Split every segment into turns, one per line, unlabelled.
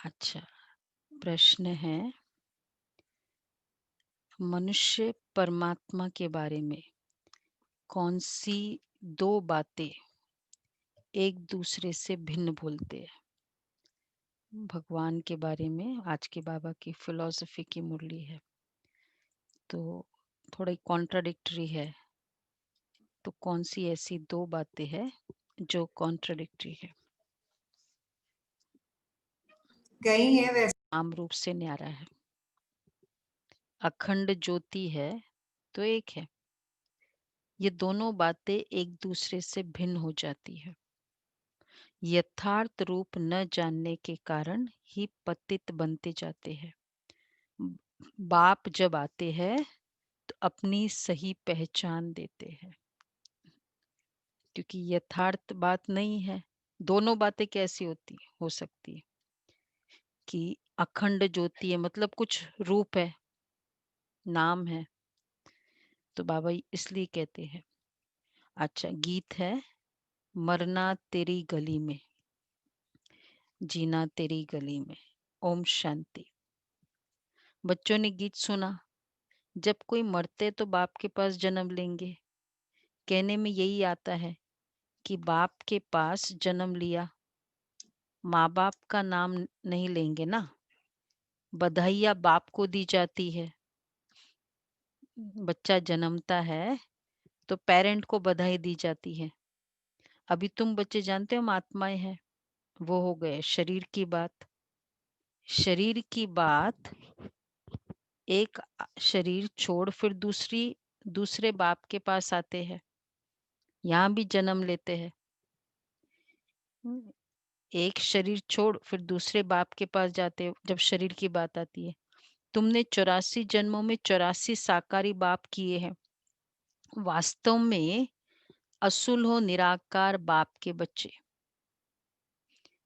अच्छा, प्रश्न है, मनुष्य परमात्मा के बारे में कौन सी दो बातें एक दूसरे से भिन्न बोलते हैं? भगवान के बारे में आज के बाबा की फिलॉसफी की मुरली है, तो थोड़ा कॉन्ट्राडिक्टरी है। तो कौन सी ऐसी दो बातें हैं जो कॉन्ट्राडिक्टरी है?
कई है वैसे।
आम रूप से न्यारा है। अखंड ज्योति है तो एक है। ये दोनों बातें एक दूसरे से भिन्न हो जाती है। यथार्थ रूप न जानने के कारण ही पतित बनते जाते हैं। बाप जब आते हैं तो अपनी सही पहचान देते हैं, क्योंकि यथार्थ बात नहीं है। दोनों बातें कैसी होती हो सकती है कि अखंड ज्योति है, मतलब कुछ रूप है, नाम है, तो बाबा इसलिए कहते हैं। अच्छा, गीत है, मरना तेरी गली में, जीना तेरी गली में। ओम शांति। बच्चों ने गीत सुना, जब कोई मरते तो बाप के पास जन्म लेंगे। कहने में यही आता है कि बाप के पास जन्म लिया, माँ बाप का नाम नहीं लेंगे ना। बधाइयाँ बाप को दी जाती है। बच्चा जन्मता है तो पेरेंट को बधाई दी जाती है। अभी तुम बच्चे जानते हो हम आत्माएं हैं, वो हो गए शरीर की बात। शरीर की बात, एक शरीर छोड़ फिर दूसरे बाप के पास आते हैं, यहाँ भी जन्म लेते हैं। एक शरीर छोड़ फिर दूसरे बाप के पास जाते हो जब शरीर की बात आती है। तुमने 84 जन्मों में 84 साकारी बाप किए हैं। वास्तव में असुल हो निराकार बाप के बच्चे,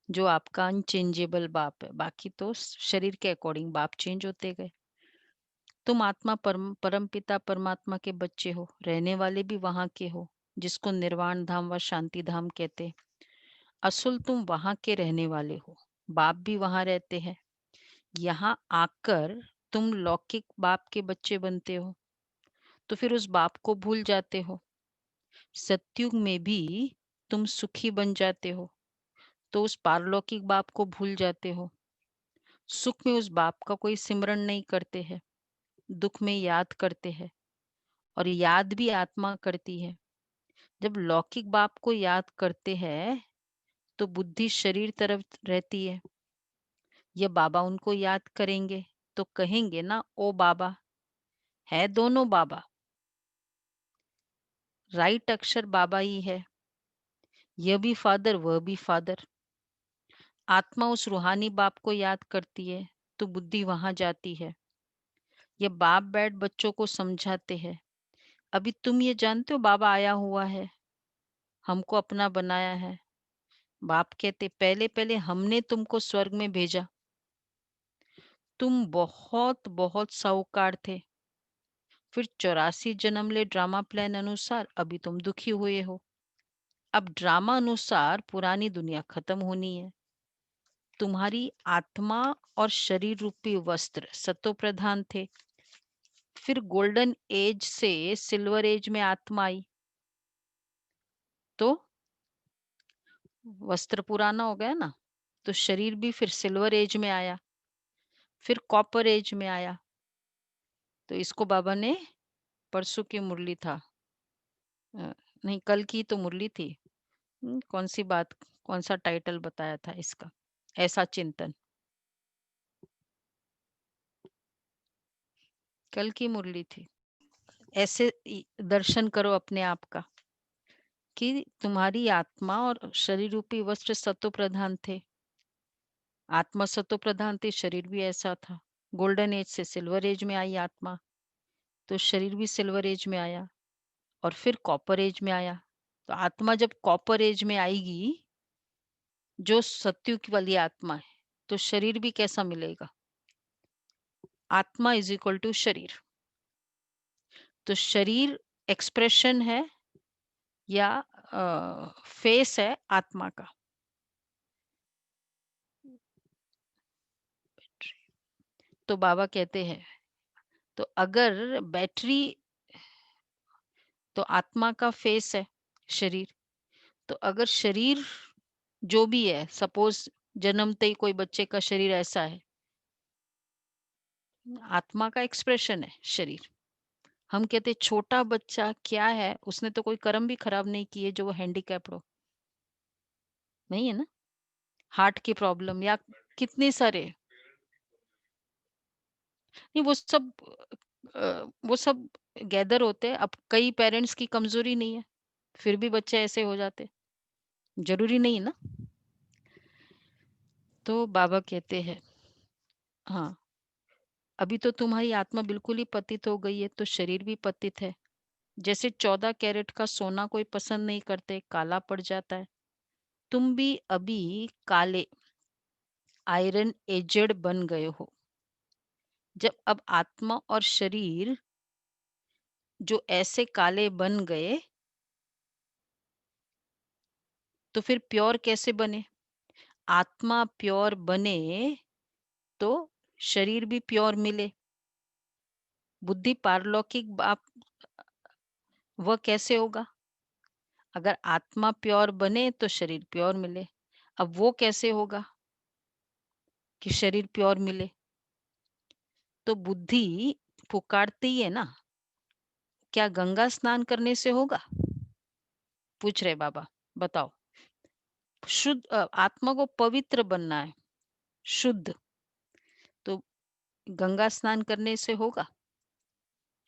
जो आपका अनचेंजेबल बाप है। बाकी तो शरीर के अकॉर्डिंग बाप चेंज होते गए। तुम आत्मा परम पिता परमात्मा के बच्चे हो, रहने वाले भी वहां के हो, जिसको निर्वाण धाम व शांति धाम कहते। असुल तुम वहां के रहने वाले हो, बाप भी वहां रहते हैं। यहाँ आकर तुम लौकिक बाप के बच्चे बनते हो, तो फिर उस बाप को भूल जाते हो। सतयुग में भी तुम सुखी बन जाते हो, तो उस पारलौकिक बाप को भूल जाते हो। सुख में उस बाप का कोई सिमरन नहीं करते हैं, दुख में याद करते हैं, और याद भी आत्मा करती है। जब लौकिक बाप को याद करते हैं तो बुद्धि शरीर तरफ रहती है। ये बाबा उनको याद करेंगे तो कहेंगे ना, ओ बाबा। है दोनों बाबा, राइट अक्षर बाबा ही है। यह भी फादर, वह भी फादर। आत्मा उस रूहानी बाप को याद करती है तो बुद्धि वहां जाती है। ये बाप बैठ बच्चों को समझाते हैं। अभी तुम ये जानते हो बाबा आया हुआ है, हमको अपना बनाया है। बाप कहते, पहले पहले हमने तुमको स्वर्ग में भेजा, तुम बहुत बहुत साहूकार थे। फिर 84 जन्म ले ड्रामा प्लान अनुसार अभी तुम दुखी हुए हो। अब ड्रामा अनुसार पुरानी दुनिया खत्म होनी है। तुम्हारी आत्मा और शरीर रूपी वस्त्र सतो प्रधान थे। फिर गोल्डन एज से सिल्वर एज में आत्मा आई, तो वस्त्र पुराना हो गया ना, तो शरीर भी फिर सिल्वर एज में आया, फिर कॉपर एज में आया। तो इसको बाबा ने परसों की मुरली था, नहीं कल की तो मुरली थी, कौन सी बात, कौन सा टाइटल बताया था इसका, ऐसा चिंतन। कल की मुरली थी। ऐसे दर्शन करो अपने आप का कि तुम्हारी आत्मा और शरीर रूपी वस्त्र सत्व प्रधान थे। आत्मा सत्व प्रधान थी, शरीर भी ऐसा था। गोल्डन एज से सिल्वर एज में आई आत्मा, तो शरीर भी सिल्वर एज में आया, और फिर कॉपर एज में आया। तो आत्मा जब कॉपर एज में आएगी, जो सत्युग वाली आत्मा है, तो शरीर भी कैसा मिलेगा? आत्मा इज इक्वल टू शरीर। तो शरीर एक्सप्रेशन है या फेस है आत्मा का। तो बाबा कहते हैं, तो अगर बैटरी, तो आत्मा का फेस है शरीर, तो अगर शरीर जो भी है, सपोज जन्मते ही कोई बच्चे का शरीर ऐसा है, आत्मा का एक्सप्रेशन है शरीर। हम कहते छोटा बच्चा क्या है, उसने तो कोई कर्म भी खराब नहीं किए जो वो हैंडीकैप्ड हो, नहीं है ना? हार्ट की प्रॉब्लम या कितने सारे, नहीं वो सब गैदर होते हैं। अब कई पेरेंट्स की कमजोरी नहीं है, फिर भी बच्चे ऐसे हो जाते, जरूरी नहीं है ना। तो बाबा कहते हैं, हाँ, अभी तो तुम्हारी आत्मा बिल्कुल ही पतित हो गई है, तो शरीर भी पतित है। जैसे 14 कैरेट का सोना कोई पसंद नहीं करते, काला पड़ जाता है, तुम भी अभी काले, आयरन एजेड बन गए हो। जब अब आत्मा और शरीर जो ऐसे काले बन गए, तो फिर प्योर कैसे बने? आत्मा प्योर बने तो शरीर भी प्योर मिले। बुद्धि पारलौकिक बाप वह कैसे होगा? अगर आत्मा प्योर बने तो शरीर प्योर मिले। अब वो कैसे होगा कि शरीर प्योर मिले? तो बुद्धि पुकारती है ना, क्या गंगा स्नान करने से होगा? पूछ रहे बाबा, बताओ। शुद्ध आत्मा को पवित्र बनना है, शुद्ध, तो गंगा स्नान करने से होगा?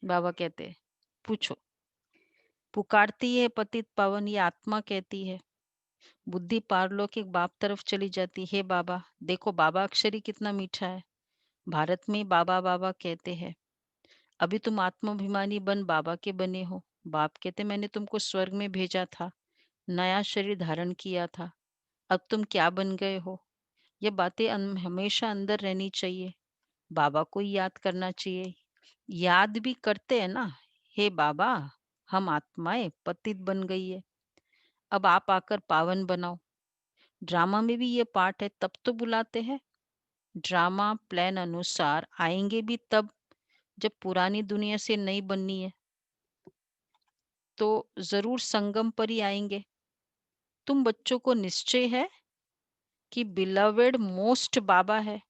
बाबा कहते हैं, पूछो। पुकारती है पतित पावन, ये आत्मा कहती है। बुद्धि पारलौकिक बाप तरफ चली जाती है, बाबा देखो, बाबा अक्षर ही कितना मीठा है। भारत में बाबा बाबा कहते हैं। अभी तुम आत्माभिमानी बन बाबा के बने हो। बाप कहते मैंने तुमको स्वर्ग में भेजा था, नया शरीर धारण किया था, अब तुम क्या बन गए हो? ये बातें हमेशा अंदर रहनी चाहिए। बाबा को ही याद करना चाहिए। याद भी करते हैं ना, हे बाबा, हम आत्माएं पतित बन गई है, अब आप आकर पावन बनाओ। ड्रामा में भी ये पार्ट है, तब तो बुलाते हैं। ड्रामा प्लान अनुसार आएंगे भी तब, जब पुरानी दुनिया से नई बननी है, तो जरूर संगम पर ही आएंगे। तुम बच्चों को निश्चय है कि बिलवेड मोस्ट बाबा है,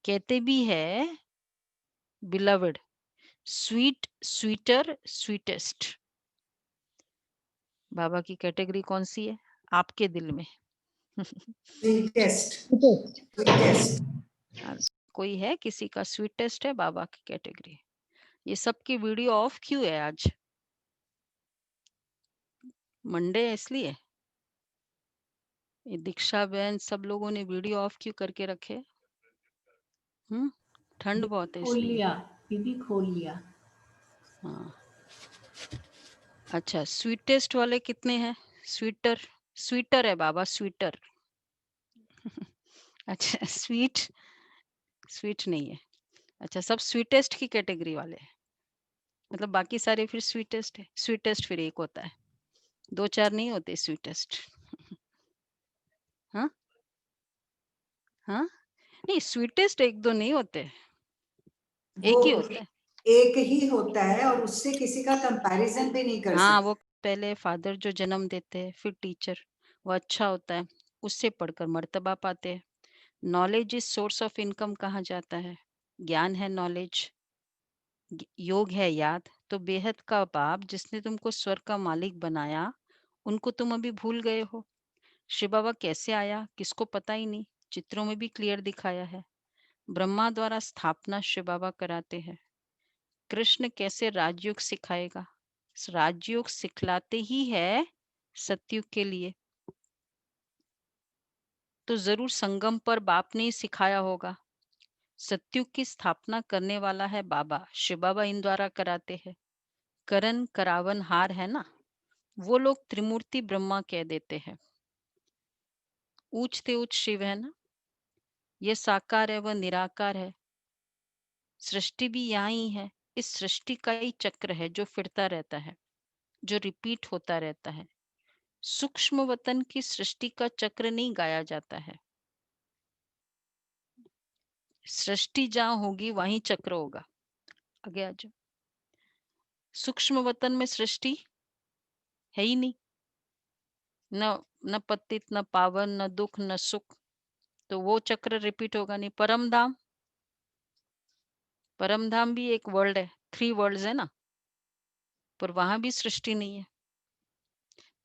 कहते भी है बिलवेड, स्वीट स्वीटर स्वीटेस्ट। बाबा की कैटेगरी कौन सी है आपके दिल में?
Sweetest, sweetest.
हाँ, कोई है किसी का स्वीटेस्ट है बाबा की कैटेगरी? ये सबकी वीडियो ऑफ क्यों है आज? मंडे है इसलिए? ये दीक्षा बहन सब लोगों ने वीडियो ऑफ क्यों करके रखे? ठंड बहुत है
खोल
इसलिए।
लिया, दीदी खोल लिया।
हाँ, अच्छा, स्वीटेस्ट वाले कितने हैं? स्वीटर, स्वीटर है बाबा, स्वीटर। अच्छा, स्वीट, स्वीट नहीं है। अच्छा, सब स्वीटेस्ट की कैटेगरी वाले हैं, मतलब बाकी सारे फिर स्वीटेस्ट है। स्वीटेस्ट फिर एक होता है, दो चार नहीं होते स्वीटेस्ट। हाँ, हाँ, नहीं, स्वीटेस्ट एक दो नहीं होते,
वो
एक ही होता है।
एक ही होता है और उससे किसी का कंपैरिजन भी नहीं कर
हाँ,
सकते।
वो पहले फादर जो जन्म देते हैं, फिर टीचर, वो अच्छा होता है, उससे पढ़कर मर्तबा पाते हैं। Knowledge is source of income कहा जाता है। ज्ञान है नॉलेज, योग है याद। तो बेहद का बाप जिसने तुमको स्वर्ग का मालिक बनाया, उनको तुम अभी भूल गए हो। शिव बाबा कैसे आया किसको पता ही नहीं, चित्रों में भी क्लियर दिखाया है। ब्रह्मा द्वारा स्थापना शिव बाबा कराते हैं। कृष्ण कैसे राजयोग सिखाएगा? राजयोग सिखलाते ही है सतयुग के लिए, तो जरूर संगम पर बाप ने ही सिखाया होगा। सतयुग की स्थापना करने वाला है बाबा, शिव बाबा इन द्वारा कराते हैं। करण करावन हार है ना, वो लोग त्रिमूर्ति ब्रह्मा कह देते हैं। ऊंचते ऊंच शिव है ना, ये साकार है वह निराकार है। सृष्टि भी यहाँ ही है, इस सृष्टि का ही चक्र है जो फिरता रहता है, जो रिपीट होता रहता है। सूक्ष्म वतन की सृष्टि का चक्र नहीं गाया जाता है। सृष्टि जहाँ होगी वहीं चक्र होगा। आगे आ जाओ। सूक्ष्म वतन में सृष्टि है ही नहीं, न न पतित, न पावन, न दुख, न सुख, तो वो चक्र रिपीट होगा नहीं। परम धाम, परम धाम भी एक वर्ल्ड है, 3 वर्ल्ड्स है ना, पर वहां भी सृष्टि नहीं है।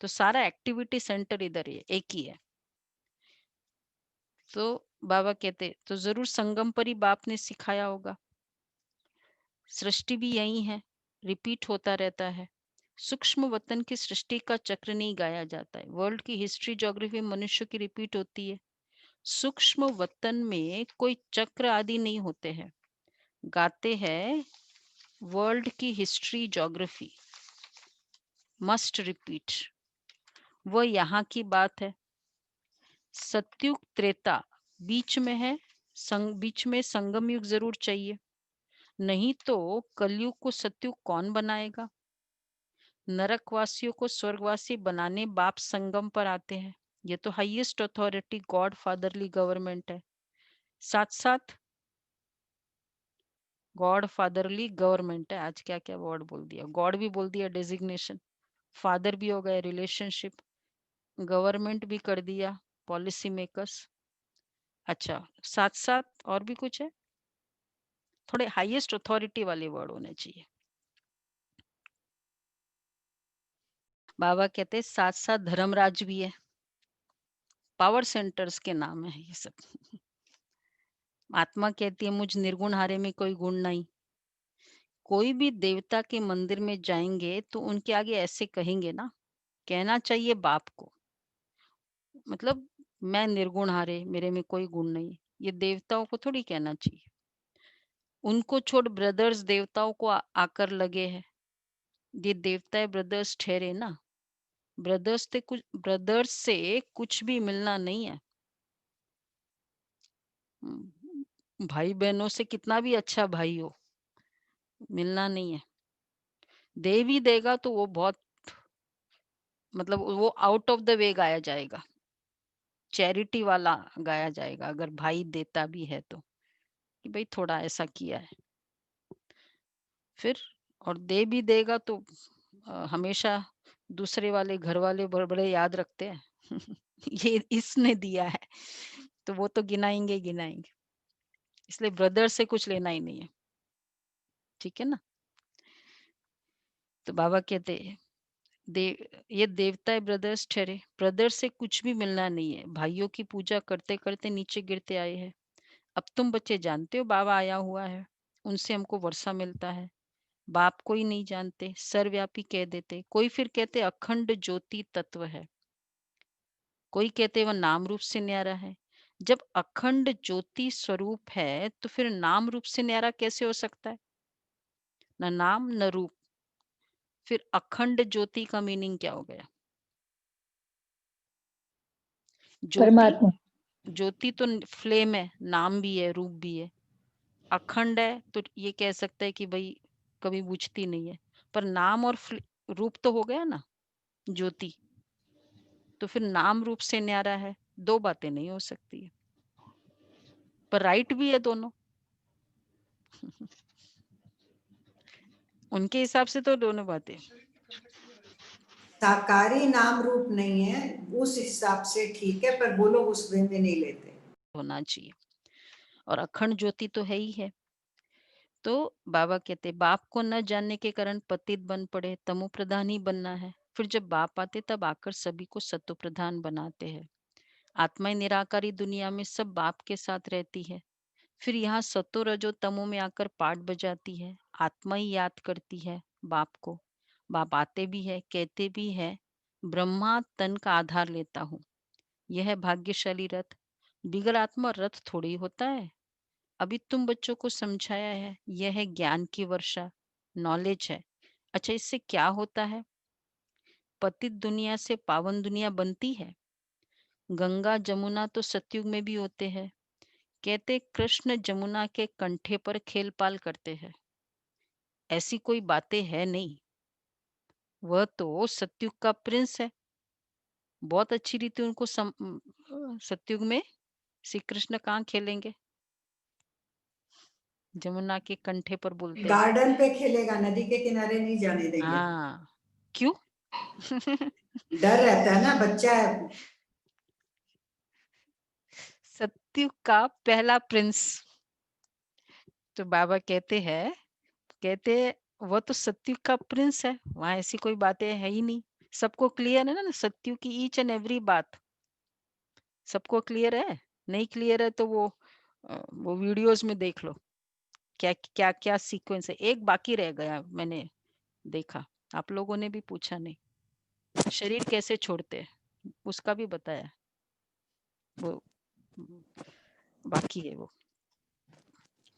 तो सारा एक्टिविटी सेंटर इधर ही है, एक ही है। तो बाबा कहते तो जरूर संगम पर ही बाप ने सिखाया होगा। सृष्टि भी यही है, रिपीट होता रहता है। सूक्ष्म वतन की सृष्टि का चक्र नहीं गाया जाता है। वर्ल्ड की हिस्ट्री, ज्योग्राफी मनुष्य की रिपीट होती है। सूक्ष्म वतन में कोई चक्र आदि नहीं होते हैं। गाते हैं वर्ल्ड की हिस्ट्री, ज्योग्राफी मस्ट रिपीट, वो यहाँ की बात है। सत्युग त्रेता बीच में है, बीच में संगम युग जरूर चाहिए, नहीं तो कलयुग को सत्युग कौन बनाएगा। नरकवासियों को स्वर्गवासी बनाने बाप संगम पर आते हैं। ये तो highest authority God fatherly government है। साथ साथ गॉड फादरली गवर्नमेंट है। आज क्या क्या वर्ड बोल दिया, गॉड भी बोल दिया डेजिग्नेशन, फादर भी हो गए रिलेशनशिप, गवर्नमेंट भी कर दिया पॉलिसी मेकर्स। अच्छा, साथ साथ और भी कुछ है, थोड़े हाईएस्ट अथॉरिटी वाले वर्ड होने चाहिए। बाबा कहते हैं साथ साथ धर्मराज भी है, पावर सेंटर्स के नाम है ये सब। आत्मा कहती है मुझ निर्गुण हारे में कोई गुण नहीं। कोई भी देवता के मंदिर में जाएंगे तो उनके आगे ऐसे कहेंगे ना, कहना चाहिए बाप को, मतलब मैं निर्गुण हारे, मेरे में कोई गुण नहीं, ये देवताओं को थोड़ी कहना चाहिए। उनको छोड़ ब्रदर्स देवताओं को आकर लगे हैं, ये देवता ब्रदर्स ठहरे ना। ब्रदर्स से कुछ भी मिलना नहीं है। भाई बहनों से कितना भी अच्छा भाई हो, मिलना नहीं है। दे भी देगा तो वो बहुत, मतलब वो आउट ऑफ द वे गाया जाएगा, चैरिटी वाला गाया जाएगा अगर भाई देता भी है तो, कि भाई थोड़ा ऐसा किया है। फिर और दे भी देगा तो हमेशा दूसरे वाले घर वाले बड़े बड़े याद रखते हैं। ये इसने दिया है, तो वो तो गिनाएंगे गिनाएंगे, इसलिए ब्रदर से कुछ लेना ही नहीं है। ठीक है ना। तो बाबा कहते हैं ये देवता ब्रदर्स ठहरे, ब्रदर से कुछ भी मिलना नहीं है। भाइयों की पूजा करते करते नीचे गिरते आए हैं। अब तुम बच्चे जानते हो बाबा आया हुआ है, उनसे हमको वर्षा मिलता है। बाप को ही नहीं जानते, सर्वव्यापी कह देते। कोई फिर कहते अखंड ज्योति तत्व है, कोई कहते वह नाम रूप से न्यारा है। जब अखंड ज्योति स्वरूप है तो फिर नाम रूप से न्यारा कैसे हो सकता है, न नाम न रूप। फिर अखंड ज्योति का मीनिंग क्या हो गया। ज्योति,
परमात्मा।
ज्योति तो फ्लेम है, नाम भी है, रूप भी है। अखंड है तो ये कह सकते हैं कि भाई कभी बुझती नहीं है, पर नाम और रूप तो हो गया ना ज्योति, तो फिर नाम रूप से न्यारा है। दो बातें नहीं हो सकती है, पर राइट भी है दोनों। उनके हिसाब से तो दोनों बातें
साकारी नाम रूप नहीं है, उस हिसाब से ठीक है, पर वो लोग उस वे में नहीं लेते।
होना चाहिए, और अखंड ज्योति तो है ही है। तो बाबा कहते बाप को न जानने के कारण पतित बन पड़े, तमो प्रधान ही बनना है। फिर जब बाप आते तब आकर सभी को सत्व प्रधान बनाते हैं। आत्माएं निराकारी दुनिया में सब बाप के साथ रहती है। फिर यहाँ सतो रजो तमो में आकर पाठ बजाती है। आत्मा ही याद करती है बाप को। बाप आते भी है, कहते भी है ब्रह्मा तन का आधार लेता हूँ। यह है भाग्यशाली रथ। बिगर आत्मा रथ थोड़ी होता है। अभी तुम बच्चों को समझाया है, यह है ज्ञान की वर्षा, नॉलेज है। अच्छा, इससे क्या होता है। पतित दुनिया से पावन दुनिया बनती है। गंगा जमुना तो सतयुग में भी होते हैं। कहते कृष्ण जमुना के कंठे पर खेल पाल करते हैं। ऐसी कोई बातें है नहीं, वह तो सतयुग का प्रिंस है। बहुत अच्छी रीति उनको सतयुग में श्री कृष्ण कहाँ खेलेंगे। जमुना के कंठे पर बोलते हैं।
गार्डन पे खेलेगा, नदी के किनारे नहीं जाने देंगे।
हाँ, क्यों?
डर रहता है ना, बच्चा है।
सत्युग का पहला प्रिंस। तो बाबा कहते हैं वो तो सत्युग का प्रिंस है, वहां ऐसी कोई बातें है ही नहीं। सबको क्लियर है ना सत्युग की ईच एंड एवरी बात। सबको क्लियर है। नहीं क्लियर है तो वो वीडियोस में देख लो, क्या क्या क्या सीक्वेंस है। एक बाकी रह गया, मैंने देखा, आप लोगों ने भी पूछा नहीं, शरीर कैसे छोड़ते हैं उसका भी बताया। वो बाकी है, वो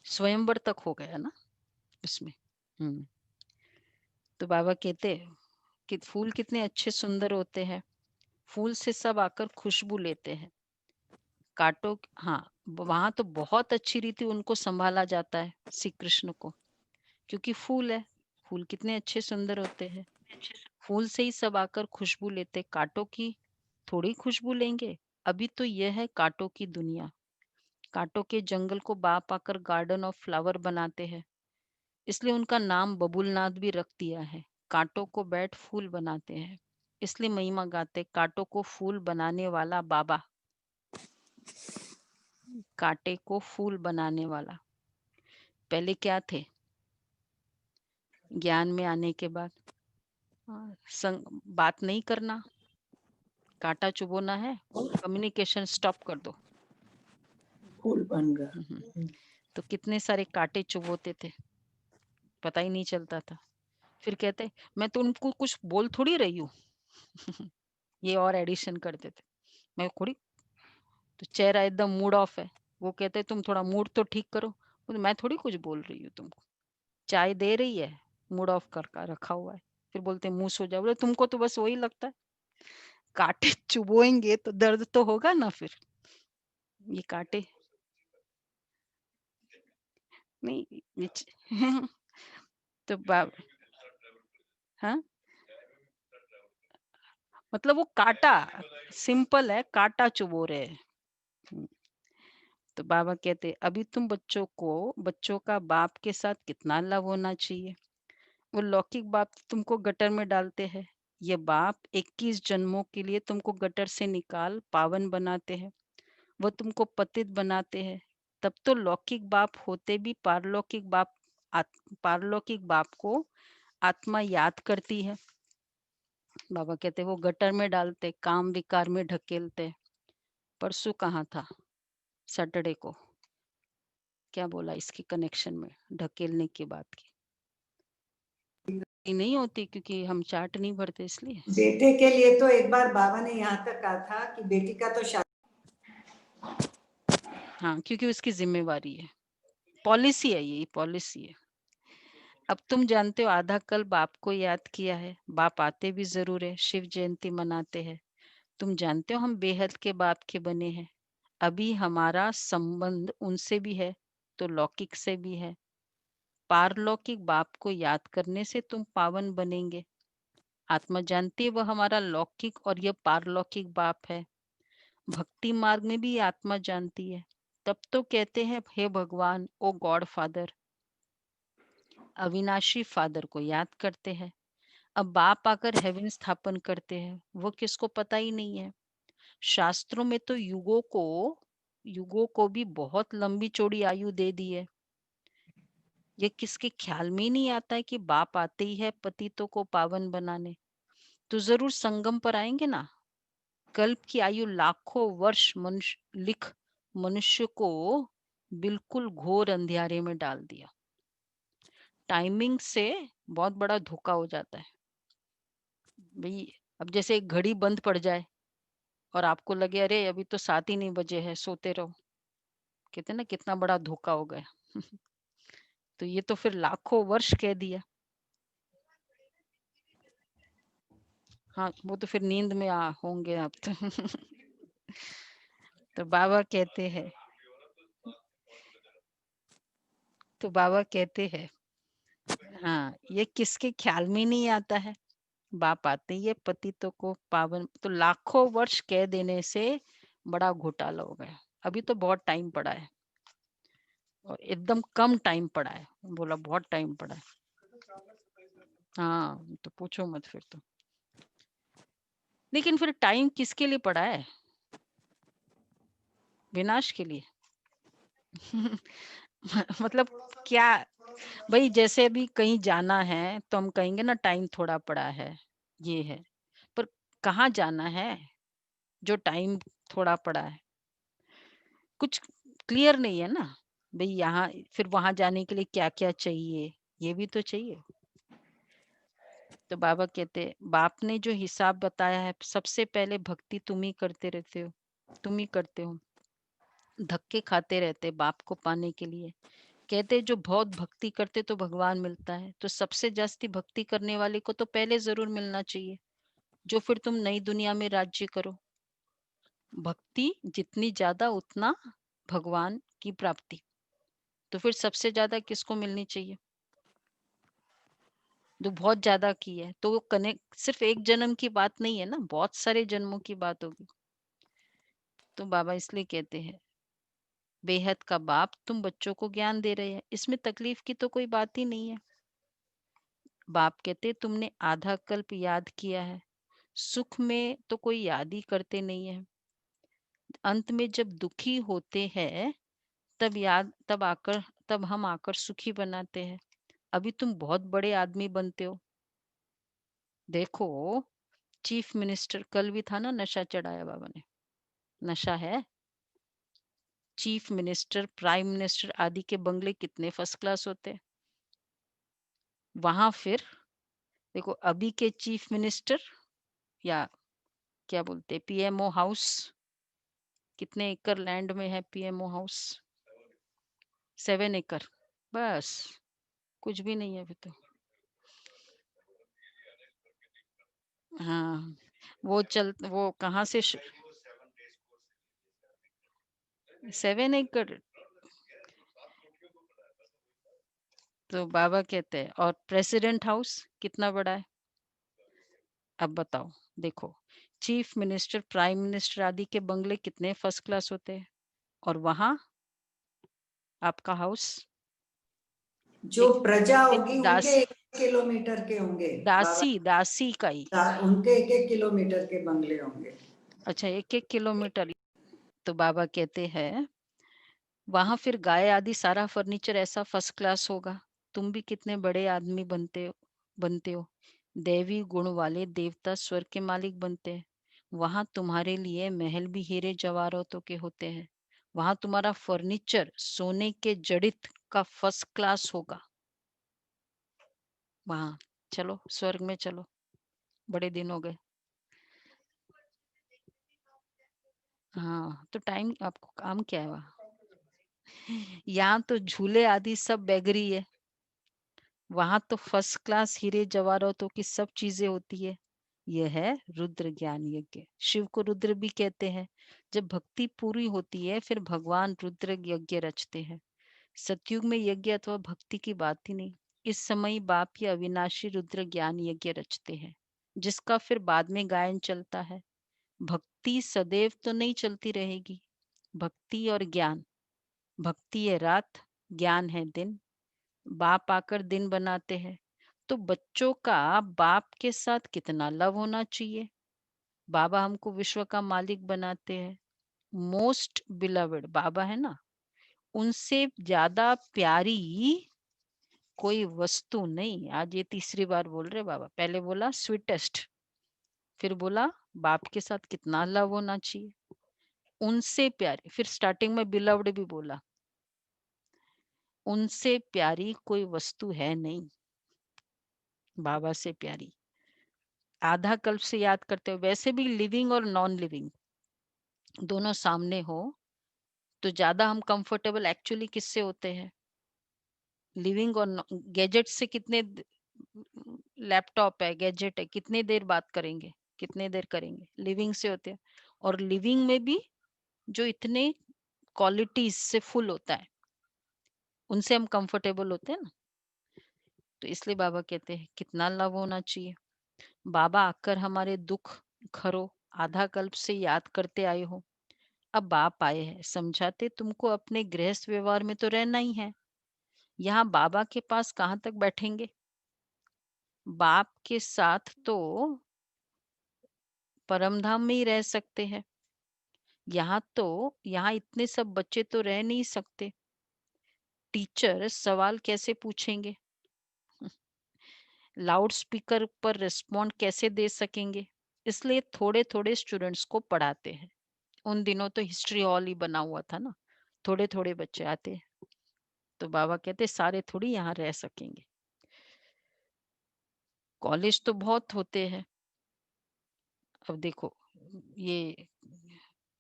स्वयंवर तक हो गया ना उसमें। हम्म। तो बाबा कहते हैं कि फूल कितने अच्छे सुंदर होते हैं, फूल से सब आकर खुशबू लेते हैं। कांटों, हाँ, वहां तो बहुत अच्छी रीति उनको संभाला जाता है श्री कृष्ण को, क्योंकि फूल है। फूल कितने अच्छे सुंदर होते हैं, फूल से ही सब आकर खुशबू लेते। कांटों की थोड़ी खुशबू लेंगे। अभी तो यह है कांटों की दुनिया। कांटों के जंगल को बाप आकर गार्डन ऑफ फ्लावर बनाते हैं, इसलिए उनका नाम बबुलनाथ भी रख दिया है। कांटों को बैठ फूल बनाते हैं, इसलिए महिमा गाते कांटों को फूल बनाने वाला बाबा। कांटे को फूल बनाने वाला। पहले क्या थे? ज्ञान में आने के बाद बात नहीं करना, कांटा चुभोना है, कम्युनिकेशन स्टॉप कर दो।
फूल बन गया।
हम्म। तो कितने सारे कांटे चुभोते थे, पता ही नहीं चलता था। फिर कहते मैं तो उनको कुछ बोल थोड़ी रही हूँ। ये और एडिशन करते थे, मैं थोड़ी, तो चेहरा एकदम मूड ऑफ है, वो कहते तुम थोड़ा मूड तो ठीक करो। मैं थोड़ी कुछ बोल रही हूँ तुमको, चाय दे रही है, मूड ऑफ कर रखा हुआ है। फिर बोलते मुंह सो जाओ। बोले तुमको तो बस वही लगता है, कांटे चुभोएंगे तो दर्द तो होगा ना। फिर ये कांटे नहीं, ये तो हाँ, मतलब वो काटा सिंपल है, काटा चुभो रहे हैं। हम्म। तो बाबा कहते अभी तुम बच्चों का बाप के साथ कितना लव होना चाहिए। वो लौकिक बाप तुमको गटर में डालते हैं, ये बाप 21 जन्मों के लिए तुमको गटर से निकाल पावन बनाते हैं। वो तुमको पतित बनाते हैं। तब तो लौकिक बाप होते भी पारलौकिक बाप को आत्मा याद करती है। बाबा कहते वो गटर में डालते, काम विकार में ढकेलते। परसों कहाँ था, सैटरडे को क्या बोला इसके कनेक्शन में, ढकेलने की बात की नहीं होती, क्योंकि हम चार्ट नहीं भरते इसलिए।
बेटे के लिए तो एक बार बाबा ने यहाँ तक कहा था कि बेटी का तो
हाँ, क्योंकि उसकी जिम्मेवारी है, पॉलिसी है, ये पॉलिसी है। अब तुम जानते हो आधा कल बाप को याद किया है, बाप आते भी जरूर है, शिव जयंती मनाते हैं। तुम जानते हो हम बेहद के बाप के बने हैं। अभी हमारा संबंध उनसे भी है तो लौकिक से भी है। पारलौकिक बाप को याद करने से तुम पावन बनेंगे। आत्मा जानती है वह हमारा लौकिक और यह पारलौकिक बाप है। भक्ति मार्ग में भी ये आत्मा जानती है। तब तो कहते हैं हे भगवान, ओ गॉड फादर, अविनाशी फादर को याद करते हैं। अब बाप आकर हेवन स्थापन करते हैं, वो किसको पता ही नहीं है। शास्त्रों में तो युगों को भी बहुत लंबी चौड़ी आयु दे दी है। ये किसके ख्याल में ही नहीं आता है कि बाप आते ही है पतितों को पावन बनाने। तो जरूर संगम पर आएंगे ना। कल्प की आयु लाखों वर्ष मनुष्य को बिल्कुल घोर अंधियारे में डाल दिया। टाइमिंग से बहुत बड़ा धोखा हो जाता है भाई। अब जैसे एक घड़ी बंद पड़ जाए और आपको लगे अरे अभी तो 7 ही नहीं बजे है, सोते रहो, कहते हैं ना कितना बड़ा धोखा हो गया। तो ये तो फिर लाखों वर्ष कह दिया। हाँ, वो तो फिर नींद में होंगे आप तो। तो बाबा कहते हैं तो बाबा कहते हैं हाँ, ये किसके ख्याल में नहीं आता है। बाप आते ही ये पतितों को पावन, तो लाखों वर्ष कह देने से बड़ा घोटाला हो गया। अभी तो बहुत टाइम पड़ा है। और एकदम कम टाइम पढ़ा है। बोला बहुत टाइम पढ़ा है। हाँ, तो पूछो मत फिर तो। लेकिन फिर टाइम किसके लिए पड़ा है? विनाश के लिए। मतलब क्या? भाई जैसे अभी कहीं जाना है तो हम कहेंगे ना टाइम थोड़ा पड़ा है, ये है। पर कहाँ जाना है जो टाइम थोड़ा पड़ा है? कुछ क्लियर नहीं है ना। भाई यहाँ फिर वहां जाने के लिए क्या क्या चाहिए, ये भी तो चाहिए। तो बाबा कहते बाप ने जो हिसाब बताया है, सबसे पहले भक्ति तुम ही करते रहते हो, तुम ही करते हो। धक्के खाते रहते बाप को पाने के लिए। कहते जो बहुत भक्ति करते तो भगवान मिलता है, तो सबसे जास्ती भक्ति करने वाले को तो पहले जरूर मिलना चाहिए, जो फिर तुम नई दुनिया में राज्य करो। भक्ति जितनी ज्यादा उतना भगवान की प्राप्ति। तो फिर सबसे ज्यादा किसको मिलनी चाहिए? जो बहुत ज्यादा की है, तो वो कनेक्ट सिर्फ एक जन्म की बात नहीं है ना, बहुत सारे जन्मों की बात होगी। तो बाबा इसलिए कहते हैं बेहद का बाप तुम बच्चों को ज्ञान दे रहे हैं, इसमें तकलीफ की तो कोई बात ही नहीं है। बाप कहते तुमने आधा कल्प याद किया है, सुख में तो कोई याद ही करते नहीं है। अंत में जब दुखी होते हैं तब हम आकर सुखी बनाते हैं। अभी तुम बहुत बड़े आदमी बनते हो। देखो चीफ मिनिस्टर, कल भी था ना नशा चढ़ाया बाबा ने। नशा है। चीफ मिनिस्टर, प्राइम मिनिस्टर आदि के बंगले कितने फर्स्ट क्लास होते हैं। वहां फिर देखो अभी के चीफ मिनिस्टर या क्या बोलते पीएमओ हाउस, कितने एकड़ लैंड में है पीएमओ हाउस? 7 एकड़। बस कुछ भी नहीं है अभी तो। हाँ, वो कहाँ से 7 एकड़? तो बाबा कहते हैं और प्रेसिडेंट हाउस कितना बड़ा है? अब बताओ। देखो चीफ मिनिस्टर, प्राइम मिनिस्टर आदि के बंगले कितने फर्स्ट क्लास होते हैं, और वहां आपका हाउस
जो
एक
प्रजा
एक
होगी उनके
दास
1 किलोमीटर के होंगे बाबा।
दासी का ही।
उनके 1 1 किलोमीटर के बंगले होंगे।
अच्छा 1 1 किलोमीटर। तो बाबा कहते हैं वहां फिर गाय आदि सारा फर्नीचर ऐसा फर्स्ट क्लास होगा। तुम भी कितने बड़े आदमी बनते हो। दैवी गुण वाले देवता स्वर्ग के मालिक बनते हैं। वहां तुम्हारे लिए महल भी हीरे जवाहरातों के होते हैं। वहां तुम्हारा फर्नीचर सोने के जड़ित का फर्स्ट क्लास होगा। वहां चलो, स्वर्ग में चलो, बड़े दिन हो गए। हाँ तो टाइम, आपको काम क्या है वहाँ? यहाँ तो झूले आदि सब बेगरी है। वहां तो फर्स्ट क्लास हीरे जवाहरातों की सब चीजें होती है। यह है रुद्र ज्ञान यज्ञ। शिव को रुद्र भी कहते हैं। जब भक्ति पूरी होती है फिर भगवान रुद्र यज्ञ रचते हैं। सतयुग में यज्ञ अथवा भक्ति की बात ही नहीं। इस समय बाप ये अविनाशी रुद्र ज्ञान यज्ञ रचते हैं, जिसका फिर बाद में गायन चलता है। भक्ति सदैव तो नहीं चलती रहेगी। भक्ति और ज्ञान, भक्ति है रात, ज्ञान है दिन। बाप आकर दिन बनाते हैं। तो बच्चों का बाप के साथ कितना लव होना चाहिए। बाबा हमको विश्व का मालिक बनाते हैं। मोस्ट बिलवेड बाबा है ना, उनसे ज्यादा प्यारी कोई वस्तु नहीं। आज ये तीसरी बार बोल रहे बाबा, पहले बोला स्वीटेस्ट, फिर बोला बाप के साथ कितना लव होना चाहिए। उनसे प्यारी, फिर स्टार्टिंग में बिलव्ड भी बोला। उनसे प्यारी कोई वस्तु है नहीं, बाबा से प्यारी। आधा कल्प से याद करते हो। वैसे भी लिविंग और नॉन लिविंग दोनों सामने हो तो ज्यादा हम कंफर्टेबल एक्चुअली किससे होते हैं? लिविंग और गैजेट से। लैपटॉप है, गैजेट है, कितने देर बात करेंगे, कितने देर करेंगे? लिविंग से होते हैं। और लिविंग में भी जो इतने क्वालिटीज से फुल होता है, उनसे हम कंफर्टेबल होते हैं ना। तो इसलिए बाबा कहते हैं कितना लव होना चाहिए। बाबा आकर हमारे दुख खरो आधा कल्प से याद करते आए हो। अब बाप आए हैं, समझाते तुमको अपने गृहस्थ व्यवहार में तो रहना ही है, यहाँ बाबा के पास कहाँ तक बैठेंगे? बाप के साथ तो परमधाम में ही रह सकते हैं, यहाँ इतने सब बच्चे तो रह नहीं सकते। टीचर सवाल कैसे पूछेंगे? लाउड स्पीकर पर रिस्पॉन्ड कैसे दे सकेंगे? इसलिए थोड़े थोड़े स्टूडेंट्स को पढ़ाते हैं। उन दिनों तो हिस्ट्री हॉल ही बना हुआ था ना, थोड़े थोड़े बच्चे आते, तो बाबा कहते सारे थोड़ी यहाँ रह सकेंगे। कॉलेज तो बहुत होते हैं। अब देखो ये,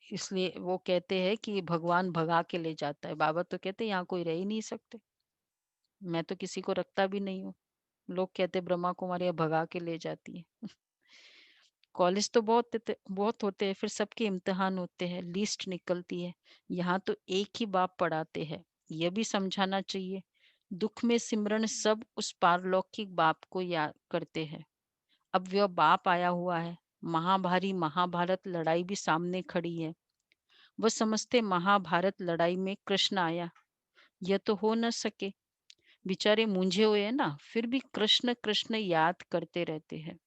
इसलिए वो कहते हैं कि भगवान भगा के ले जाता है, बाबा तो कहते यहाँ कोई रह ही नहीं सकते, मैं तो किसी को रखता भी नहीं हूँ। लोग कहते ब्रह्मा कुमारी भगा के ले जाती है। कॉलेज तो बहुत होते हैं, फिर सबके इम्तिहान होते हैं, लिस्ट निकलती है। यहाँ तो एक ही बाप पढ़ाते हैं, यह भी समझाना चाहिए। दुख में सिमरन सब उस पारलौकिक बाप को याद करते हैं। अब वह बाप आया हुआ है, महाभारी महाभारत लड़ाई भी सामने खड़ी है। वह समझते महाभारत लड़ाई में कृष्ण आया, यह तो हो न सके। बेचारे मूंझे हुए हैं ना, फिर भी कृष्ण कृष्ण याद करते रहते हैं।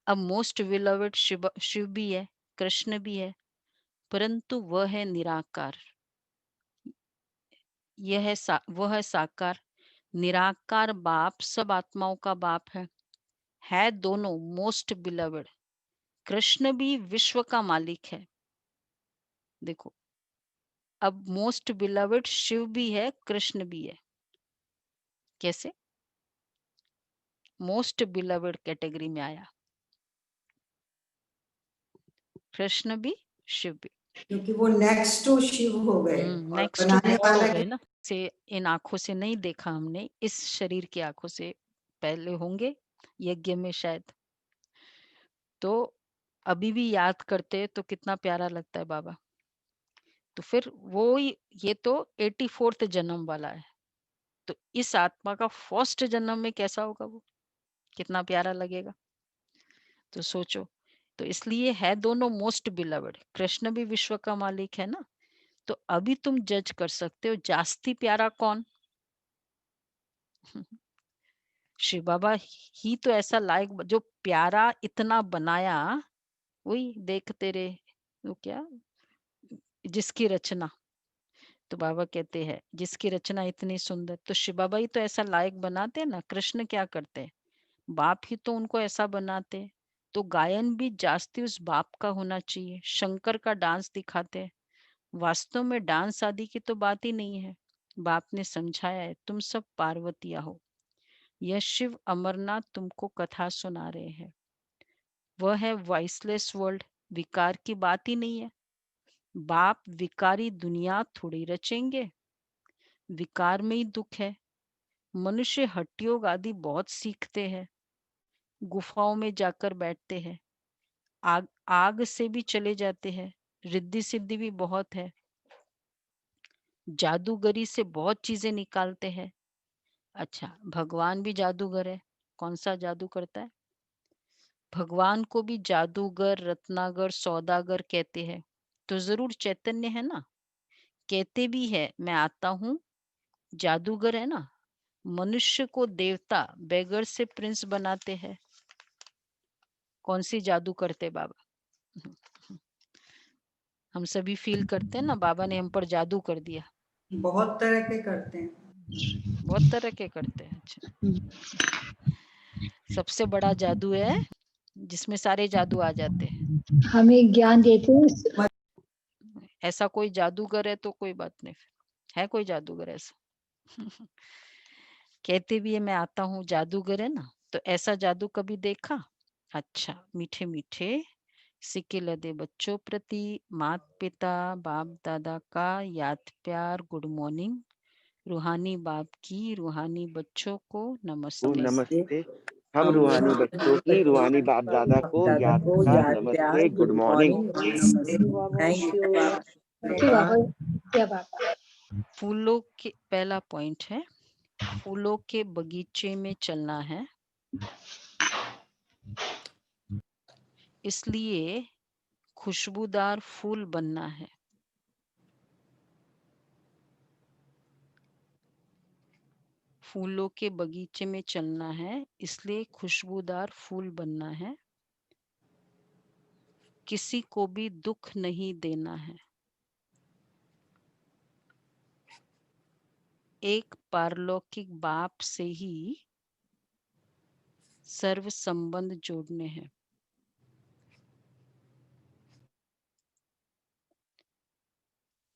अब मोस्ट बिलवड शिव भी है, कृष्ण भी है, परंतु वह है निराकार, वह है साकार। निराकार बाप सब आत्माओं का बाप है दोनों मोस्ट बिलवड। कृष्ण भी विश्व का मालिक है। देखो, अब मोस्ट बिलवड शिव भी है, कृष्ण भी है। कैसे? मोस्ट बिलवड कैटेगरी में आया, कृष्ण भी शिव भी।
क्योंकि वो नेक्स्ट टू शिव हो गए और
नेक्स्ट टू
बनाने
गॉड हो
वाला
गए ना। से इन आंखों से नहीं देखा हमने, इस शरीर की आंखों से पहले होंगे यज्ञ में शायद। तो अभी भी याद करते तो कितना प्यारा लगता है बाबा। तो फिर वो ये तो 84th जन्म वाला है, तो इस आत्मा का फर्स्ट जन्म में कैसा होगा, वो कितना प्यारा लगेगा। तो सोचो, तो इसलिए है दोनों मोस्ट बिलवड। कृष्ण भी विश्व का मालिक है ना, तो अभी तुम जज कर सकते हो जास्ती प्यारा कौन। शिव बाबा ही तो ऐसा लायक, जो प्यारा इतना बनाया, वही देखते रहे, वो क्या, जिसकी रचना। तो बाबा कहते हैं जिसकी रचना इतनी सुंदर, तो शिव बाबा ही तो ऐसा लायक बनाते हैं ना। कृष्ण क्या करते हैं, बाप ही तो उनको ऐसा बनाते हैं। तो गायन भी जास्ती उस बाप का होना चाहिए। शंकर का डांस दिखाते हैं, वास्तव में डांस आदि की तो बात ही नहीं है। बाप ने समझाया है, तुम सब पार्वतिया हो, यह शिव अमरनाथ तुमको कथा सुना रहे हैं। वह है वॉइसलेस वर्ल्ड, विकार की बात ही नहीं है। बाप विकारी दुनिया थोड़ी रचेंगे, विकार में ही दुख है। मनुष्य हट्योग आदि बहुत सीखते हैं, गुफाओं में जाकर बैठते हैं, आग आग से भी चले जाते हैं, रिद्धि सिद्धि भी बहुत है, जादूगरी से बहुत चीजें निकालते हैं। अच्छा, भगवान भी जादूगर है, कौन सा जादू करता है? भगवान को भी जादूगर, रत्नागर, सौदागर कहते हैं, तो जरूर चैतन्य है ना। कहते भी है मैं आता हूँ, जादूगर है ना। मनुष्य को देवता, बेगर से प्रिंस बनाते हैं। कौन सी जादू करते बाबा? हम सभी फील करते हैं ना, बाबा ने हम पर जादू कर दिया।
बहुत तरह के करते हैं।
बहुत तरह के करते हैं। अच्छा, सबसे बड़ा जादू है जिसमें सारे जादू आ जाते हैं।
हमें ज्ञान देते हैं।
ऐसा कोई जादूगर है तो कोई बात नहीं, है कोई जादूगर ऐसा? कहते भी है मैं आता हूँ, जादूगर है ना। तो ऐसा जादू कभी देखा? अच्छा, मीठे मीठे सिक्के लदे बच्चों प्रति मात पिता बाप दादा का याद प्यार, गुड मॉर्निंग। रूहानी बाप की रूहानी बच्चों को
को
नमस्ते।
नमस्ते। हम
हम
रूहानी बच्चों की रूहानी बाप दादा को याद प्यार नमस्ते, गुड मॉर्निंग।
नमस्ते। थैंक यू
कि बाबा, क्या बाबा।
फूलों के, पहला पॉइंट है, फूलों के बगीचे में चलना है, इसलिए खुशबूदार फूल बनना है। फूलों के बगीचे में चलना है, इसलिए खुशबूदार फूल बनना है। किसी को भी दुख नहीं देना है। एक पारलौकिक बाप से ही सर्व संबंध जोड़ने हैं।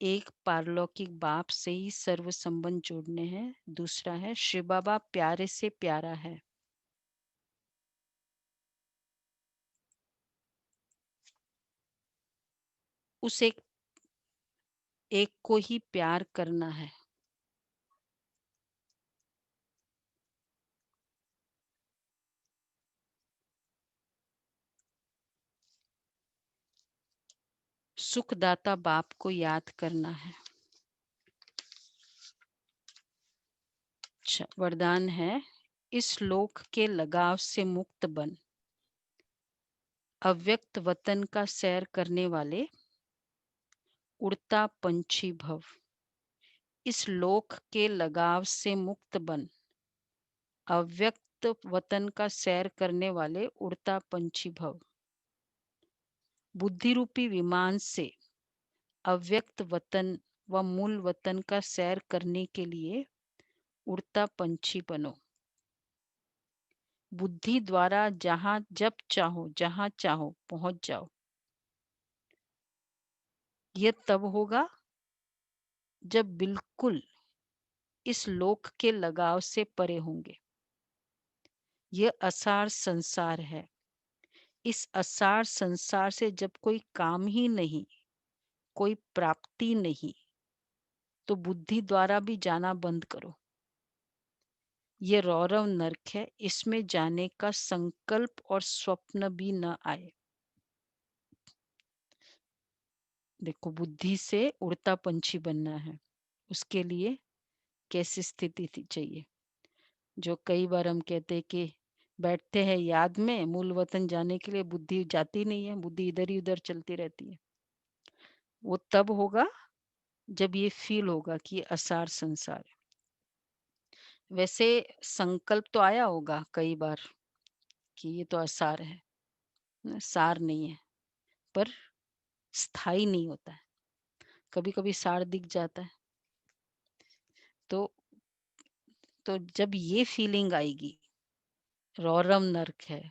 एक पारलौकिक बाप से ही सर्व संबंध जोड़ने हैं। दूसरा है शिव बाबा प्यारे से प्यारा है। उस एक को ही प्यार करना है। सुखदाता बाप को याद करना है। अच्छा, वरदान है इस लोक के लगाव से मुक्त बन। अव्यक्त वतन का सैर करने वाले उड़ता पंछी भव। इस लोक के लगाव से मुक्त बन। अव्यक्त वतन का सैर करने वाले उड़ता पंछी भव। बुद्धि रूपी विमान से अव्यक्त वतन व मूल वतन का सैर करने के लिए उड़ता पंछी बनो। बुद्धि द्वारा जहां चाहो पहुंच जाओ। यह तब होगा जब बिल्कुल इस लोक के लगाव से परे होंगे। यह असार संसार है। इस असार संसार से जब कोई काम ही नहीं, कोई प्राप्ति नहीं, तो बुद्धि द्वारा भी जाना बंद करो। यह रौरव नरक है, इसमें जाने का संकल्प और स्वप्न भी न आए। देखो, बुद्धि से उड़ता पंछी बनना है, उसके लिए कैसी स्थिति चाहिए। जो कई बार हम कहते हैं कि बैठते हैं याद में, मूल वतन जाने के लिए बुद्धि जाती नहीं है, बुद्धि इधर ही उधर चलती रहती है। वो तब होगा जब ये फील होगा कि ये असार संसार है। वैसे संकल्प तो आया होगा कई बार कि ये तो असार है, सार नहीं है, पर स्थायी नहीं होता है। कभी कभी सार दिख जाता है। तो जब ये फीलिंग आएगी, रौरव नरक है,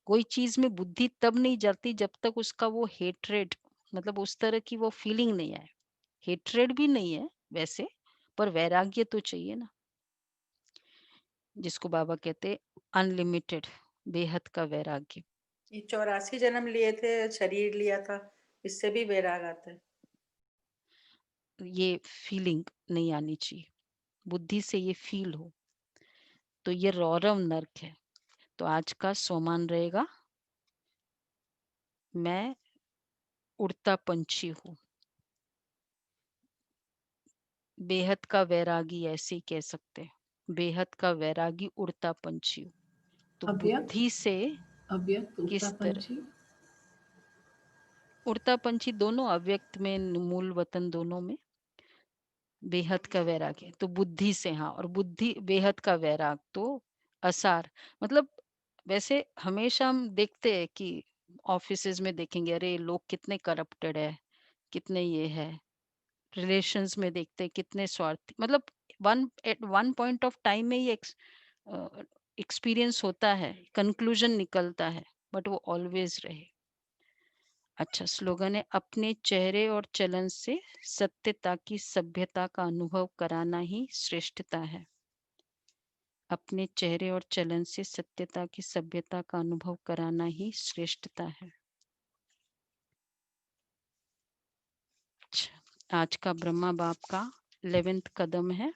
कोई चीज में बुद्धि तब नहीं जाती जब तक उसका वो हेट्रेड, मतलब उस तरह की वो फीलिंग नहीं आए। हेट्रेड भी नहीं है वैसे, पर वैराग्य तो चाहिए ना, जिसको बाबा कहते अनलिमिटेड, बेहद का वैराग्य।
ये 84 जन्म लिए थे, शरीर लिया था, इससे भी वैराग आता है।
ये फीलिंग नहीं आनी चाहिए, बुद्धि से ये फील हो, तो ये रौरव नरक है। तो आज का सोमान रहेगा, मैं उड़ता पंछी हूँ। बेहद का वैरागी ऐसे ही कह सकते हैं, बेहद का वैरागी उड़ता पंछी हूँ। तो बुद्धि से
अव्यक्त उड़ता
किस तरह
पंछी,
उड़ता पंछी दोनों, अव्यक्त में मूल वतन दोनों में बेहद का वैराग है। तो बुद्धि से, हाँ, और बुद्धि बेहद का वैराग तो असार, मतलब वैसे हमेशा हम देखते हैं कि ऑफिसेज में देखेंगे, अरे लोग कितने करप्टेड है, कितने ये है। रिलेशंस में देखते हैं कितने स्वार्थी, मतलब at one point of time में ये एक्सपीरियंस होता है, कंक्लूजन निकलता है, बट वो ऑलवेज रहे। अच्छा, स्लोगन है अपने चेहरे और चलन से सत्यता की सभ्यता का अनुभव कराना ही श्रेष्ठता है। अपने चेहरे और चलन से सत्यता की सभ्यता का अनुभव कराना ही श्रेष्ठता है। अच्छा, आज का ब्रह्मा बाप का 11वां कदम है,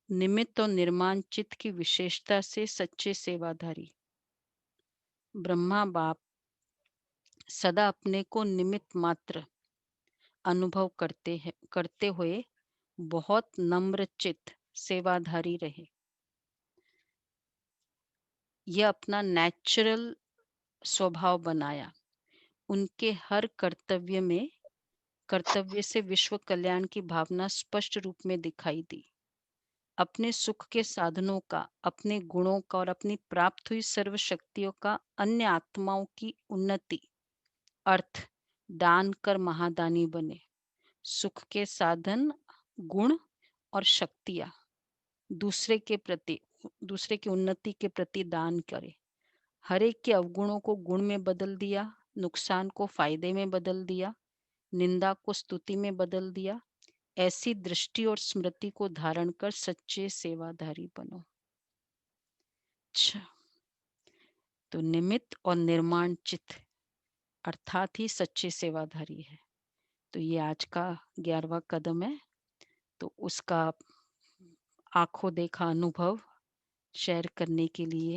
निमित्त और निर्माण चित्त की विशेषता से सच्चे सेवाधारी। ब्रह्मा बाप सदा अपने को निमित्त मात्र अनुभव करते हुए बहुत नम्र चित्त सेवाधारी रहे। यह अपना नेचुरल स्वभाव बनाया। उनके हर कर्तव्य से विश्व कल्याण की भावना स्पष्ट रूप में दिखाई दी। अपने सुख के साधनों का, अपने गुणों का और अपनी प्राप्त हुई सर्व शक्तियों का अन्य आत्माओं की उन्नति अर्थ दान कर महादानी बने। सुख के साधन, गुण और शक्तियां दूसरे की उन्नति के प्रति दान करे। हर एक के अवगुणों को गुण में बदल दिया, नुकसान को फायदे में बदल दिया, निंदा को स्तुति में बदल दिया। ऐसी दृष्टि और स्मृति को धारण कर सच्चे सेवाधारी बनो। अच्छा, तो निमित्त और निर्माण चित्त अर्थात ही सच्चे सेवाधारी है। तो ये आज का 11वां कदम है। तो उसका आंखों देखा अनुभव शेयर करने के लिए